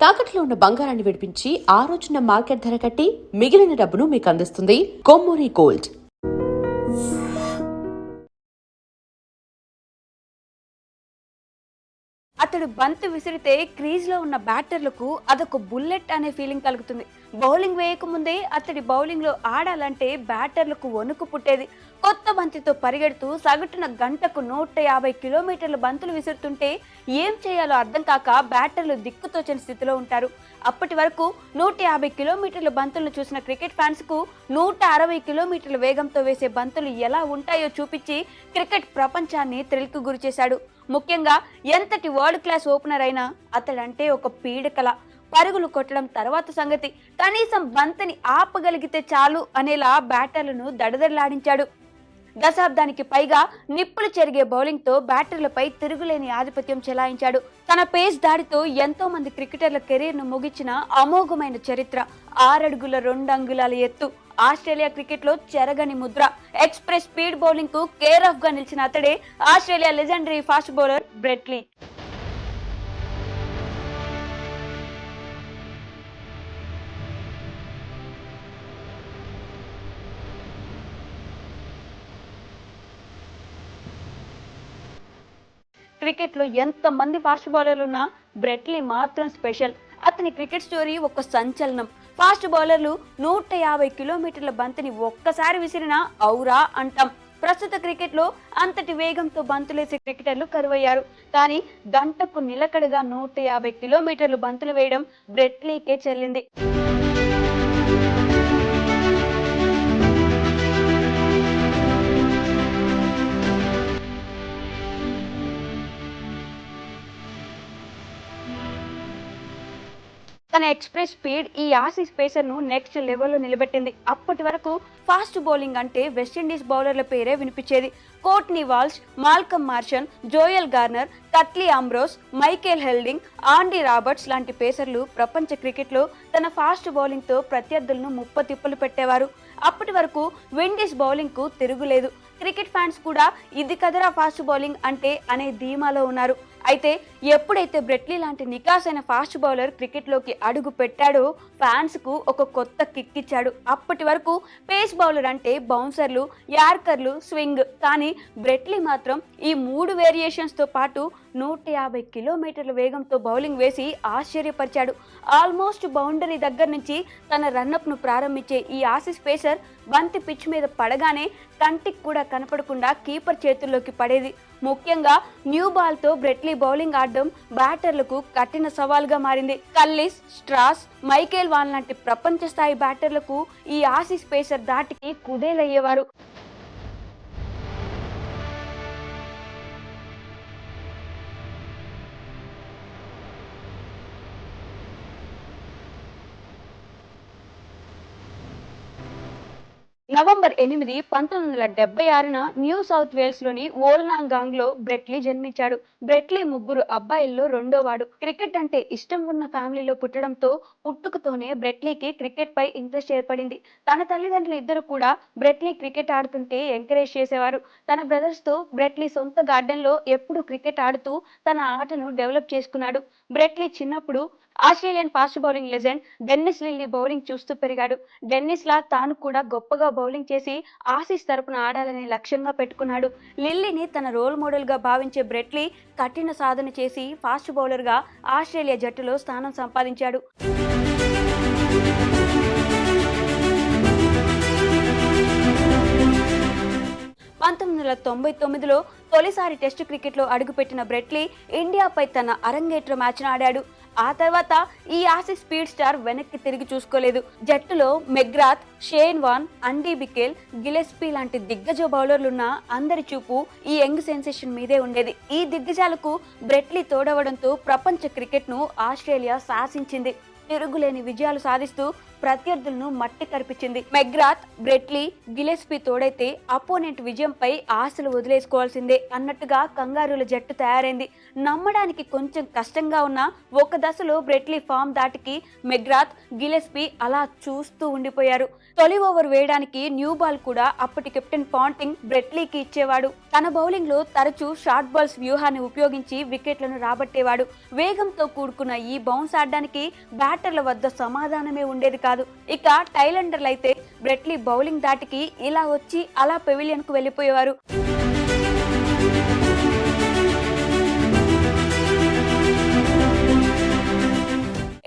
తాకట్లో ఉన్న బంగారాన్ని విడిపించి ఆ రోజున మార్కెట్ ధర కట్టి మిగిలిన డబ్బును మీకు అందిస్తుంది కొమ్మూరి గోల్డ్. అతడు బంతి విసిరితే క్రీజ్లో ఉన్న బ్యాటర్లకు అదొక బుల్లెట్ అనే ఫీలింగ్ కలుగుతుంది. బౌలింగ్ వేయకముందే అతడి బౌలింగ్లో ఆడాలంటే బ్యాటర్లకు వణుకు పుట్టేది. కొత్త బంతితో పరిగెడుతూ సగటున గంటకు 150 కిలోమీటర్ల బంతులు విసురుతుంటే ఏం చేయాలో అర్థం కాక బ్యాటర్లు దిక్కుతోచని స్థితిలో ఉంటారు. అప్పటి వరకు 150 కిలోమీటర్ల బంతులను చూసిన క్రికెట్ ఫ్యాన్స్కు 160 కిలోమీటర్ల వేగంతో వేసే బంతులు ఎలా ఉంటాయో చూపించి క్రికెట్ ప్రపంచాన్ని థ్రిల్కు గురిచేశాడు. ముఖ్యంగా ఎంతటి వరల్డ్ క్లాస్ ఓపెనర్ అయినా అతడంటే ఒక పీడకల. పరుగులు కొట్టడం తర్వాత సంగతి, కనీసం బంతిని ఆపగలిగితే చాలు అనేలా బ్యాటర్లను దడదడలాడించాడు. దశాబ్దానికి పైగా నిప్పులు చెరిగే బౌలింగ్ తో బ్యాటర్లపై తిరుగులేని ఆధిపత్యం చెలాయించాడు. తన పేస్ దాడితో ఎంతో మంది క్రికెటర్ల కెరీర్ ను ముగించిన అమోఘమైన చరిత్ర. 6 అడుగుల 2 అంగుళాల ఎత్తు, ఆస్ట్రేలియా క్రికెట్ లో చెరగని ముద్ర, ఎక్స్ప్రెస్ స్పీడ్ బౌలింగ్ కు కేర్ ఆఫ్ గా నిలిచిన అతడే Australia legendary fast bowler Brett Lee. Cricket లో ఎంత మంది ఫాస్ట్ బౌలర్లు ఉన్నా బ్రెట్ లీ మాత్రం స్పెషల్. అతని క్రికెట్ స్టోరీ ఒక సంచలనం. ఫాస్ట్ బౌలర్లు 150 కిలోమీటర్ల బంతిని ఒక్కసారి విసిరినా ఔరా అంటాం. ప్రస్తుత క్రికెట్ లో అంతటి వేగంతో బంతులేసే క్రికెటర్లు కరువయ్యారు. కానీ గంటకు నిలకడగా 150 కిలోమీటర్లు బంతులు వేయడం బ్రెట్ లీకే చెల్లింది. తన ఎక్స్ప్రెస్ స్పీడ్ ఈ ఆసీస్ పేసర్ ను నెక్స్ట్ లెవెల్లో నిలబెట్టింది. అప్పటి వరకు ఫాస్ట్ బౌలింగ్ అంటే వెస్టిండీస్ బౌలర్ల పేరే వినిపించేది. Courtney Walsh, Malcolm Marshall, Joel Garner, Curtly Ambrose, Michael Holding, Andy Roberts లాంటి పేసర్లు ప్రపంచ క్రికెట్లో తన ఫాస్ట్ బౌలింగ్ తో ప్రత్యర్థులను ముప్పతిప్పలు పెట్టేవారు. అప్పటి వరకు విండీస్ బౌలింగ్ కు తిరుగులేదు. క్రికెట్ ఫ్యాన్స్ కూడా ఇది కదరా ఫాస్ట్ బౌలింగ్ అంటే అనే ధీమాలో ఉన్నారు. అయితే ఎప్పుడైతే బ్రెట్ లీ లాంటి నికాసైన ఫాస్ట్ బౌలర్ క్రికెట్లోకి అడుగు పెట్టాడో ఫ్యాన్స్ కు ఒక కొత్త కిక్ ఇచ్చాడు. అప్పటి వరకు పేస్ బౌలర్ అంటే బౌన్సర్లు, యార్కర్లు, స్వింగ్. కానీ బ్రెట్ లీ మాత్రం ఈ 3 వేరియేషన్స్ తో పాటు 150 కిలోమీటర్ల వేగంతో బౌలింగ్ వేసి ఆశ్చర్యపరిచాడు. ఆల్మోస్ట్ బౌండరీ దగ్గర నుంచి తన రన్అప్ ను ప్రారంభించే ఈ ఆసీస్ పేసర్ బంతి పిచ్ మీద పడగానే కంటికి కూడా కనపడకుండా కీపర్ చేతుల్లోకి పడేది. ముఖ్యంగా న్యూ బాల్ తో బ్రెట్ లీ బౌలింగ్ ఆడడం బ్యాటర్లకు కఠిన సవాల్గా మారింది. కల్లిస్, స్ట్రాస్, మైకేల్ వాన్ లాంటి ప్రపంచ స్థాయి బ్యాటర్లకు ఈ ఆసీస్ పేసర్ దాటికి కుదేలయ్యేవారు. నవంబర్ 8, 1976న న్యూ సౌత్ వేల్స్ లోని వోల్లాంగాంగ్ లో బ్రెట్ లీ జన్మించాడు. బ్రెట్ లీ 3 అబ్బాయిల్లో రెండోవాడు. క్రికెట్ అంటే ఇష్టం ఉన్న ఫ్యామిలీలో పుట్టడంతో పుట్టుకతోనే బ్రెట్ లీకి క్రికెట్ పై ఇంట్రెస్ట్ ఏర్పడింది. తన తల్లిదండ్రులు ఇద్దరు కూడా బ్రెట్ లీ క్రికెట్ ఆడుతుంటే ఎంకరేజ్ చేసేవారు. తన బ్రదర్స్ తో బ్రెట్ లీ సొంత గార్డెన్ లో ఎప్పుడు క్రికెట్ ఆడుతూ తన ఆటను డెవలప్ చేసుకున్నాడు. బ్రెట్ లీ చిన్నప్పుడు Australian fast bowling legend Dennis lily bowling చూస్తూ పెరిగాడు. డెన్నిస్ లా తాను కూడా గొప్పగా బౌలింగ్ చేసి ఆసీస్ తరపున ఆడాలనే లక్ష్యంగా పెట్టుకున్నాడు. లిల్లీని తన రోల్ మోడల్ గా భావించే బ్రెట్ లీ కఠిన సాధన చేసి ఫాస్ట్ బౌలర్ గా ఆస్ట్రేలియా జట్టులో స్థానం సంపాదించాడు. 1999లో తొలిసారి టెస్టు క్రికెట్లో అడుగుపెట్టిన బ్రెట్ లీ ఇండియాపై తన అరంగేట్ర మ్యాచ్ను ఆడాడు. ఆ తర్వాత ఈ ఆసీస్ స్పీడ్ స్టార్ వెనక్కి తిరిగి చూసుకోలేదు. జట్టులో మెగ్రాత్, షేన్ వాన్, అండీ బికెల్, గిలెస్పీ లాంటి దిగ్గజ బౌలర్లున్న అందరి చూపు ఈ యంగ్ సెన్సేషన్ మీదే ఉండేది. ఈ దిగ్గజాలకు బ్రెట్ లీ తోడవడంతో ప్రపంచ క్రికెట్ను ఆస్ట్రేలియా శాసించింది. తిరుగులేని విజయాలు సాధిస్తూ ప్రత్యర్థులను మట్టి కరిపించింది. మెగ్రాత్, బ్రెట్లీ, గిలెస్పీ తోడైతే అపోనెంట్ విజయంపై ఆశలు వదిలేసుకోవాల్సిందే అన్నట్టుగా కంగారుల జట్టు తయారైంది. నమ్మడానికి కొంచెం కష్టంగా ఉన్న ఒక దశలో బ్రెట్లీ ఫామ్ దాటికి మెగ్రాత్, గిలెస్పీ అలా చూస్తూ ఉండిపోయారు. తొలి ఓవర్ వేయడానికి న్యూ బాల్ కూడా అప్పటి కెప్టెన్ పాంటింగ్ బ్రెట్లీకి ఇచ్చేవాడు. తన బౌలింగ్ లో తరచూ షార్ట్ బాల్స్ వ్యూహాన్ని ఉపయోగించి వికెట్లను రాబట్టేవాడు. వేగంతో కూడుకున్న ఈ బౌన్స్ ఆడడానికి బ్యాటర్ల వద్ద సమాధానమే ఉండేది కాదు. ఇక టైలెండర్లు అయితే బ్రెట్లీ బౌలింగ్ దాటికి ఇలా వచ్చి అలా పెవిలియన్ కు వెళ్లిపోయేవారు.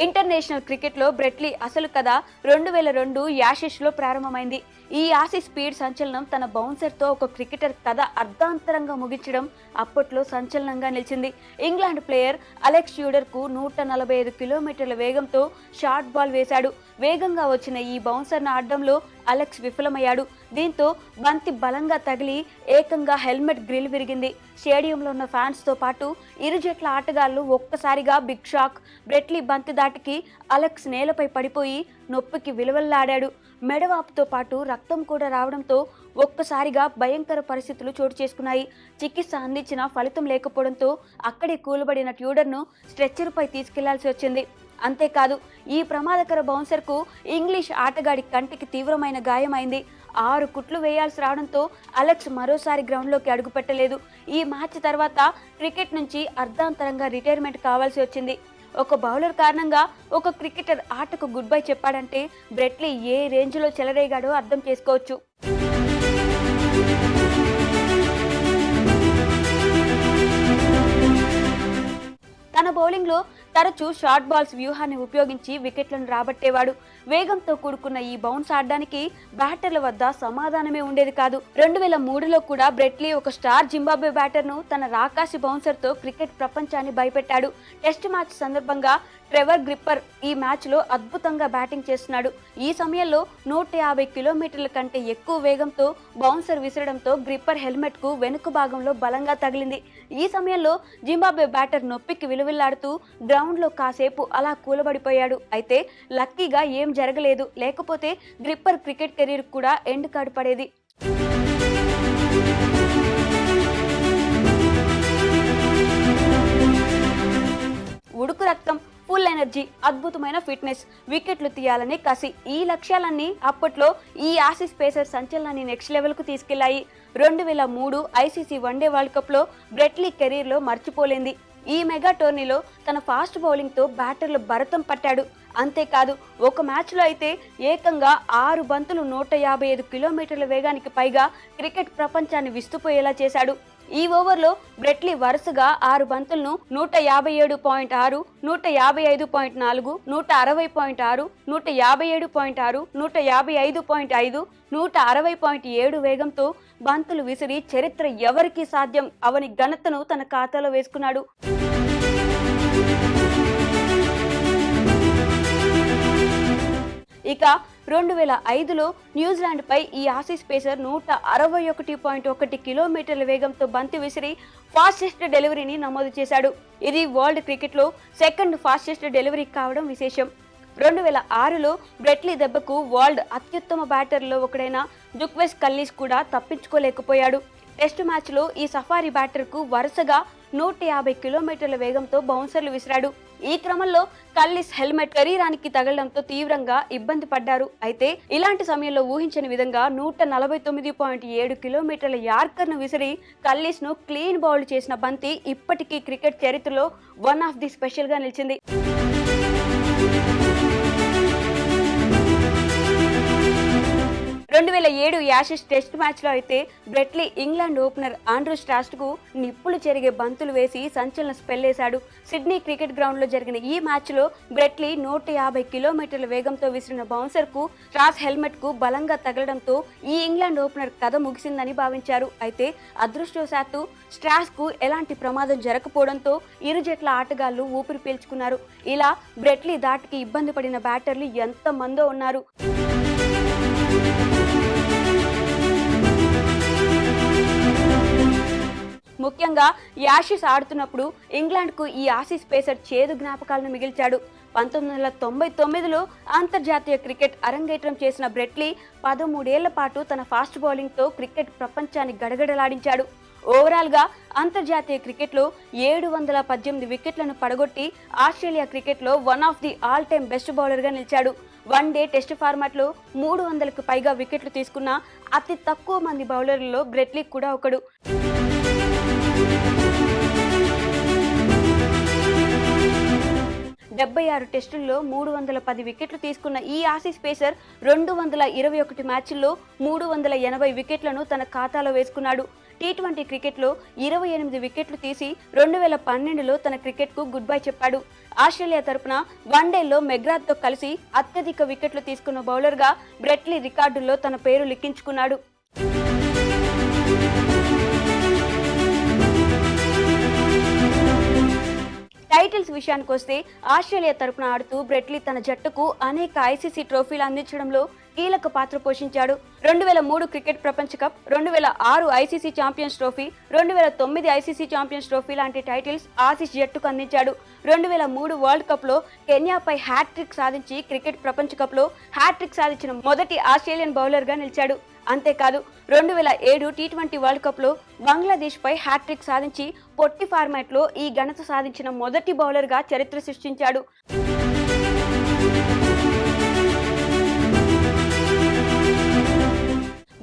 ఇంటర్నేషనల్ క్రికెట్ లో బ్రెట్లీ అసలు కథ 2002 యాషెస్ లో ప్రారంభమైంది. ఈ ఆసీ స్పీడ్ సంచలనం తన బౌన్సర్ తో ఒక క్రికెటర్ కథ అర్ధాంతరంగా ముగించడం అప్పట్లో సంచలనంగా నిలిచింది. ఇంగ్లాండ్ ప్లేయర్ అలెక్స్ ట్యూడర్ కు 145 కిలోమీటర్ల వేగంతో షార్ట్ బాల్ వేశాడు. వేగంగా వచ్చిన ఈ బౌన్సర్ ను ఆడడంలో అలెక్స్ విఫలమయ్యాడు. దీంతో బంతి బలంగా తగిలి ఏకంగా హెల్మెట్ గ్రిల్ విరిగింది. స్టేడియంలో ఉన్న ఫ్యాన్స్ తో పాటు ఇరు జట్ల ఆటగాళ్లు ఒక్కసారిగా బిగ్ షాక్. బ్రెట్లీ బంతి దాటికి అలెక్స్ నేలపై పడిపోయి నొప్పికి విలువల్లాడాడు. మెడవాపుతో పాటు రక్తం కూడా రావడంతో ఒక్కసారిగా భయంకర పరిస్థితులు చోటు చేసుకున్నాయి. చికిత్స అందించిన ఫలితం లేకపోవడంతో అక్కడే కూలబడిన ట్యూడర్ను స్ట్రెచ్చర్పై తీసుకెళ్లాల్సి వచ్చింది. అంతేకాదు, ఈ ప్రమాదకర బౌన్సర్కు ఇంగ్లీష్ ఆటగాడి కంటికి తీవ్రమైన గాయమైంది. 6 కుట్లు వేయాల్సి రావడంతో అలెక్స్ మరోసారి గ్రౌండ్లోకి అడుగుపెట్టలేదు. ఈ మ్యాచ్ తర్వాత క్రికెట్ నుంచి అర్ధాంతరంగా రిటైర్మెంట్ కావాల్సి వచ్చింది. ఒక బౌలర్ కారణంగా ఒక క్రికెటర్ ఆటకు గుడ్ బై చెప్పాడంటే బ్రెట్లీ ఏ రేంజ్లో చెలరేగాడో అర్థం చేసుకోవచ్చు. తన బౌలింగ్ లో తరచూ షార్ట్ బాల్స్ వ్యూహాన్ని ఉపయోగించి వికెట్లను రాబట్టేవాడు. వేగంతో కూడుకున్న ఈ బౌన్స్ ఆడడానికి బ్యాటర్ల వద్ద సమాధానమే ఉండేది కాదు. 2003లో కూడా బ్రెట్లీ ఒక స్టార్ జింబాబ్వే బ్యాటర్ ను తన రాకాసి బౌన్సర్ తో క్రికెట్ ప్రపంచాన్ని భయపెట్టాడు. టెస్ట్ మ్యాచ్ సందర్భంగా ట్రెవర్ గ్రిప్పర్ ఈ మ్యాచ్ లో అద్భుతంగా బ్యాటింగ్ చేస్తున్నాడు. ఈ సమయంలో 150 కిలోమీటర్ల కంటే ఎక్కువ వేగంతో బౌన్సర్ విసరడంతో గ్రిప్పర్ హెల్మెట్ కు వెనుక భాగంలో బలంగా తగిలింది. ఈ సమయంలో జింబాబ్వే బ్యాటర్ నొప్పికి విలువిల్లాడుతూ గ్రౌండ్ లో కాసేపు అలా కూలబడిపోయాడు. అయితే లక్కీగా ఏం జరగలేదు, లేకపోతే గ్రిప్పర్ క్రికెట్ కెరీర్ కూడా ఎండ్ కార్డు పడేది. ఉడుకు రక్తం, ఫుల్ ఎనర్జీ, అద్భుతమైన ఫిట్నెస్, వికెట్లు తీయాలని కసి, ఈ లక్ష్యాలన్నీ అప్పట్లో ఈ ఆసీస్ పేసర్ సంచలనాన్ని నెక్స్ట్ లెవెల్ కు తీసుకెళ్లాయి. 2003 ఐసీసీ వన్డే వరల్డ్ కప్ లో బ్రెట్లీ కెరీర్ లో మర్చిపోలేంది. ఈ మెగా టోర్నీలో తన ఫాస్ట్ బౌలింగ్ తో బ్యాటర్లు భరతం పట్టాడు. అంతేకాదు, ఒక మ్యాచ్ లో అయితే ఏకంగా 6 బంతులు 155 కిలోమీటర్ల వేగానికి పైగా క్రికెట్ ప్రపంచాన్ని విస్తుపోయేలా చేశాడు. ఈ ఓవర్లో బ్రెట్లీ వరుసగా 6 బంతులను 157.6, 155.4, 160.6, 157.6, 155.5, 160.7 వేగంతో బంతులు విసిరి చరిత్ర ఎవరికీ సాధ్యం అవని ఘనతను తన ఖాతాలో వేసుకున్నాడు. ఇక 2005లో న్యూజిలాండ్ పై ఈ ఆసీస్ పేసర్ 161.1 కిలోమీటర్ల వేగంతో బంతి విసిరి ఫాస్టెస్ట్ డెలివరీని నమోదు చేశాడు. ఇది వరల్డ్ క్రికెట్ లో సెకండ్ ఫాస్టెస్ట్ డెలివరీ కావడం విశేషం. 2006లో బ్రెట్లీ దెబ్బకు వరల్డ్ అత్యుత్తమ బ్యాటర్లో ఒకడైన జుక్వెస్ కల్లీస్ కూడా తప్పించుకోలేకపోయాడు. టెస్ట్ మ్యాచ్ లో ఈ సఫారీ బ్యాటర్ కు వరుసగా 150 కిలోమీటర్ల వేగంతో బౌన్సర్లు విసిరాడు. ఈ క్రమంలో కల్లిస్ హెల్మెట్ శరీరానికి తగలడంతో తీవ్రంగా ఇబ్బంది పడ్డారు. అయితే ఇలాంటి సమయంలో ఊహించని విధంగా 149.7 కిలోమీటర్ల యార్కర్ ను విసిరి కల్లిస్ ను క్లీన్ బౌల్డ్ చేసిన బంతి ఇప్పటికీ క్రికెట్ చరిత్రలో వన్ ఆఫ్ ది స్పెషల్ గా నిలిచింది. 2007 యాషెస్ టెస్ట్ మ్యాచ్ లో అయితే బ్రెట్లీ ఇంగ్లాండ్ ఓపెనర్ ఆండ్రూ స్టాస్ కు నిప్పులు చెరిగే బంతులు వేసి సంచలన స్పెల్ వేశాడు. సిడ్నీ క్రికెట్ గ్రౌండ్ లో జరిగిన ఈ మ్యాచ్ లో బ్రెట్లీ 150 కిలోమీటర్ల వేగంతో విసిరిన బౌన్సర్ కు స్టాస్ హెల్మెట్ కు బలంగా తగలడంతో ఈ ఇంగ్లాండ్ ఓపెనర్ కథ ముగిసిందని భావించారు. అయితే అదృష్టవశాత్తు స్టాస్ కు ఎలాంటి ప్రమాదం జరగకపోవడంతో ఇరు జట్ల ఆటగాళ్లు ఊపిరి పీల్చుకున్నారు. ఇలా బ్రెట్లీ దాటికి ఇబ్బంది పడిన బ్యాటర్లు ఎంత మందో ఉన్నారు. ముఖ్యంగా యాషెస్ ఆడుతున్నప్పుడు ఇంగ్లాండ్ కు ఈ ఆసీస్ పేసర్ చేదు జ్ఞాపకాలను మిగిల్చాడు. 1999లో అంతర్జాతీయ క్రికెట్ అరంగేట్రం చేసిన బ్రెట్లీ 13 ఏళ్ల పాటు తన ఫాస్ట్ బౌలింగ్తో క్రికెట్ ప్రపంచాన్ని గడగడలాడించాడు. ఓవరాల్గా అంతర్జాతీయ క్రికెట్లో 718 వికెట్లను పడగొట్టి ఆస్ట్రేలియా క్రికెట్లో one of the all time best బౌలర్గా నిలిచాడు. వన్డే టెస్ట్ ఫార్మాట్లో 300కు పైగా వికెట్లు తీసుకున్న అతి తక్కువ మంది బౌలర్లలో బ్రెట్లీ కూడా ఒకడు. 76 టెస్టుల్లో 310 వికెట్లు తీసుకున్న ఈ ఆసీస్ పేసర్ 221 మ్యాచ్ల్లో 380 వికెట్లను తన ఖాతాలో వేసుకున్నాడు. టీ20 క్రికెట్లో 28 వికెట్లు తీసి 2012లో తన క్రికెట్కు గుడ్ బై చెప్పాడు. ఆస్ట్రేలియా తరపున వన్డేల్లో మెగ్రాత్తో కలిసి అత్యధిక వికెట్లు తీసుకున్న బౌలర్గా బ్రెట్లీ రికార్డుల్లో తన పేరు లిఖించుకున్నాడు. టైటిల్స్ విషయానికి వస్తే ఆస్ట్రేలియా తరపున ఆడుతూ బ్రెట్లీ తన జట్టుకు అనేక ఐసీసీ ట్రోఫీలు అందించడంలో కీలక పాత్ర పోషించాడు. 2003 క్రికెట్ ప్రపంచ cup, 2006 ICC champions trophy, 2009 ICC champions trophy లాంటి టైటిల్స్ ఆసీస్ జట్టుకు అందించాడు. 2003 వరల్డ్ కప్లో కెన్యాపై హ్యాట్రిక్ సాధించి క్రికెట్ ప్రపంచ కప్లో హ్యాట్రిక్ సాధించిన మొదటి ఆస్ట్రేలియన్ బౌలర్గా నిలిచాడు. అంతేకాదు 2007 టీ20 వరల్డ్ కప్లో బంగ్లాదేశ్పై హ్యాట్రిక్ సాధించి పొట్టి ఫార్మాట్లో ఈ ఘనత సాధించిన మొదటి బౌలర్గా చరిత్ర సృష్టించాడు.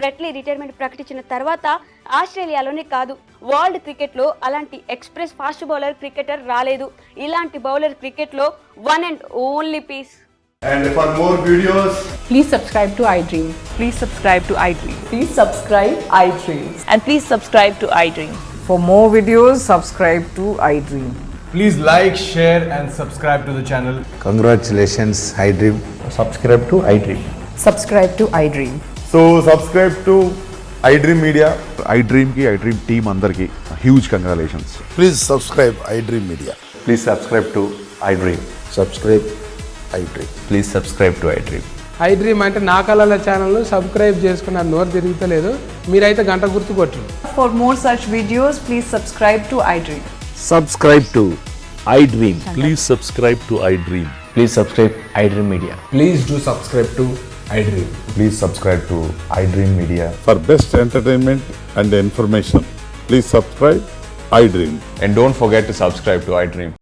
బ్రెట్లీ రిటైర్మెంట్ ప్రకటించిన తర్వాత ఆస్ట్రేలియాలోనే కాదు, వరల్డ్ క్రికెట్లో అలాంటి ఎక్స్ప్రెస్ ఫాస్ట్ బౌలర్ క్రికెటర్ రాలేదు. ఇలాంటి బౌలర్ క్రికెట్లో one and only piece. And for more videos, Please subscribe to iDream. Please subscribe to iDream. Please subscribe iDream. And please subscribe to iDream. For more videos, subscribe to iDream. please like, share and subscribe to the channel. Congratulations, iDream. Subscribe to iDream. Subscribe to iDream. So subscribe to iDream Media. iDream ki iDream team andarki huge congratulations. Please subscribe iDream Media. Please subscribe to iDream. Subscribe iDream. Please subscribe to iDream. iDream అంటే నా కళల ఛానల్ను subscribe చేసుకున్న నోరు తిరుగుతలేదు, మీరైతే గంట గుర్తు కొట్టండి. For more such videos, please subscribe to iDream. Subscribe to iDream. Please subscribe to iDream. Please subscribe iDream Media. Please do subscribe to iDream. Please subscribe to iDream Media. For best entertainment and information, please subscribe iDream. And don't forget to subscribe to iDream.